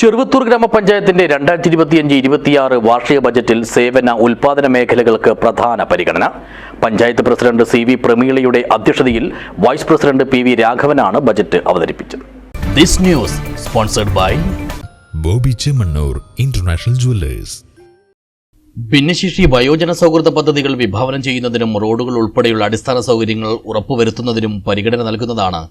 ചെറുവത്തൂർ ഗ്രാമപഞ്ചായത്തിന്റെ 2025-26 വാർഷിക ബജറ്റിൽ സേവന ഉൽപാദന മേഖലകൾക്ക് പ്രധാന പരിഗണന. Panchayat president CV. പ്രമീളയുടെ അധ്യക്ഷതയിൽ വൈസ് പ്രസിഡന്റ് പി.വി. രാഘവനാണ് ബജറ്റ് അവതരിപ്പിച്ചത്. This news sponsored by Bobby Chemmanur international jewellers. ഭിന്നശേഷി വയോജന സൗഹൃദ പദ്ധതികൾ വിഭാവനം ചെയ്യുന്നതിനും റോഡുകൾ ഉൾപ്പെടെയുള്ള അടിസ്ഥാന സൗകര്യങ്ങൾ ഉറപ്പുവരുത്തുന്നതിനും പരിഗണന നൽകുന്നതാണ്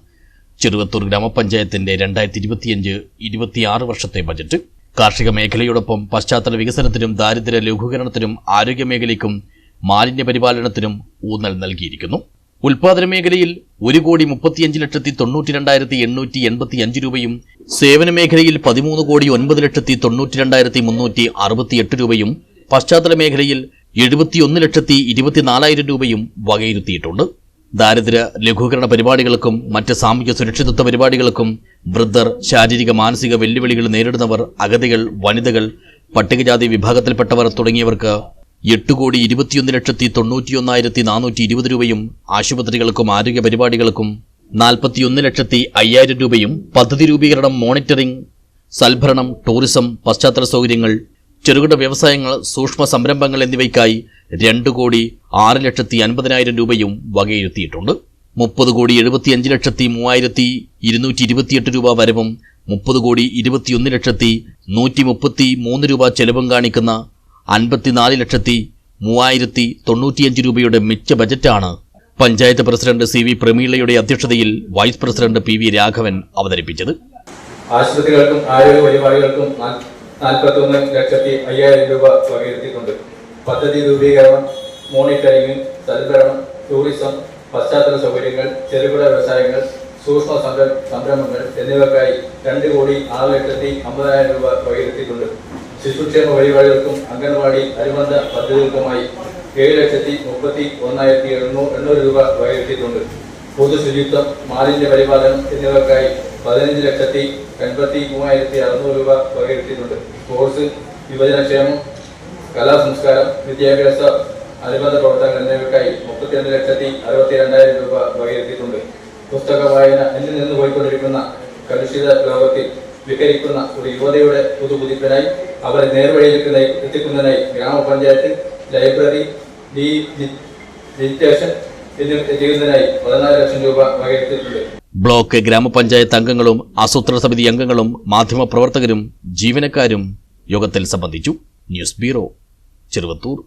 ചെറുവത്തൂർ ഗ്രാമപഞ്ചായത്തിന്റെ 2025-26 വർഷത്തെ ബജറ്റ്. കാർഷിക മേഖലയോടൊപ്പം പശ്ചാത്തല വികസനത്തിനും ദാരിദ്ര്യ ലഘൂകരണത്തിനും ആരോഗ്യമേഖലയ്ക്കും മാലിന്യ പരിപാലനത്തിനും ഊന്നൽ നൽകിയിരിക്കുന്നു. ഉൽപാദന മേഖലയിൽ 1,35,92,885 രൂപയും സേവന മേഖലയിൽ 13,09,92,368 രൂപയും പശ്ചാത്തല മേഖലയിൽ 71,24,000 രൂപയും വകയിരുത്തിയിട്ടുണ്ട്. ദാരിദ്ര്യ ലഘൂകരണ പരിപാടികൾക്കും മറ്റ് സാമൂഹ്യ സുരക്ഷിതത്വ പരിപാടികൾക്കും വൃദ്ധർ, ശാരീരിക മാനസിക വെല്ലുവിളികൾ നേരിടുന്നവർ, അഗതികൾ, വനിതകൾ, പട്ടികജാതി വിഭാഗത്തിൽപ്പെട്ടവർ തുടങ്ങിയവർക്ക് 8,21,91,420 രൂപയും ആശുപത്രികൾക്കും ആരോഗ്യ പരിപാടികൾക്കും 41,05,000 രൂപയും പദ്ധതി രൂപീകരണം, മോണിറ്ററിംഗ്, സൽഭരണം, ടൂറിസം, പശ്ചാത്തല സൗകര്യങ്ങൾ, ചെറുകിട വ്യവസായങ്ങൾ, സൂക്ഷ്മ സംരംഭങ്ങൾ എന്നിവയ്ക്കായി 2,06,50,000 രൂപയും വകയിരുത്തിയിട്ടുണ്ട്. 30,75,03,228 രൂപ വരവും 30,21,133 രൂപ ചെലവും കാണിക്കുന്ന 54,03,095 രൂപയുടെ മിച്ച ബജറ്റാണ് പഞ്ചായത്ത് പ്രസിഡന്റ് സി.വി. പ്രമീളയുടെ അധ്യക്ഷതയിൽ വൈസ് പ്രസിഡന്റ് പി.വി. രാഘവൻ അവതരിപ്പിച്ചത്. ആശുപത്രികൾക്കും ആരോഗ്യ പരിപാടികൾക്കും 41,05,000 രൂപ വകയിരുത്തിയിട്ടുണ്ട്. പദ്ധതി രൂപീകരണം, മോണിറ്ററിംഗ്, സൽഭരണം, ടൂറിസം, പശ്ചാത്തല സൗകര്യങ്ങൾ, ചെറുകിട വ്യവസായങ്ങൾ, സൂക്ഷ്മ സംരംഭങ്ങൾ എന്നിവയ്ക്കായി 2,06,50,000 രൂപ വകയിരുത്തിയിട്ടുണ്ട്. ശിശുക്ഷേമ പരിപാടികൾക്കും അംഗൻവാടി അനുബന്ധ പദ്ധതികൾക്കുമായി 7,31,800 രൂപ വകയിരുത്തിയിട്ടുണ്ട്. പൊതുശുചിത്വം, മാലിന്യ പരിപാലനം എന്നിവയ്ക്കായി 15,83,600 രൂപ വകയിരുത്തിയിട്ടുണ്ട്. സ്പോർട്സ്, യുവജനക്ഷേമം, കലാസംസ്കാരം, വിദ്യാഭ്യാസ അനുബന്ധ പ്രവർത്തനങ്ങൾ എന്നിവയ്ക്കായി 32,62,000 രൂപ വകയിരുത്തിയിട്ടുണ്ട്. പുസ്തക വായന എന്നിൽ നിന്ന് പോയിക്കൊണ്ടിരിക്കുന്ന കലുഷിത ലോകത്തിൽ വിഹരിക്കുന്ന ഒരു യുവതയുടെ പുതുപുതിപ്പിനായി അവരെ നേർവഴിയിലേക്ക് എത്തിക്കുന്നതിനായി ഗ്രാമപഞ്ചായത്ത് ലൈബ്രറി, ഡിജിറ്റേഷൻ എന്നിവ ചെയ്യുന്നതിനായി 14 ലക്ഷം രൂപ വകയിരുത്തിയിട്ടുണ്ട്. ബ്ലോക്ക് ഗ്രാമപഞ്ചായത്ത് അംഗങ്ങളും ആസൂത്രണ സമിതി അംഗങ്ങളും മാധ്യമപ്രവർത്തകരും ജീവനക്കാരും യോഗത്തിൽ സംബന്ധിച്ചു. News bureau, Cheruvathur.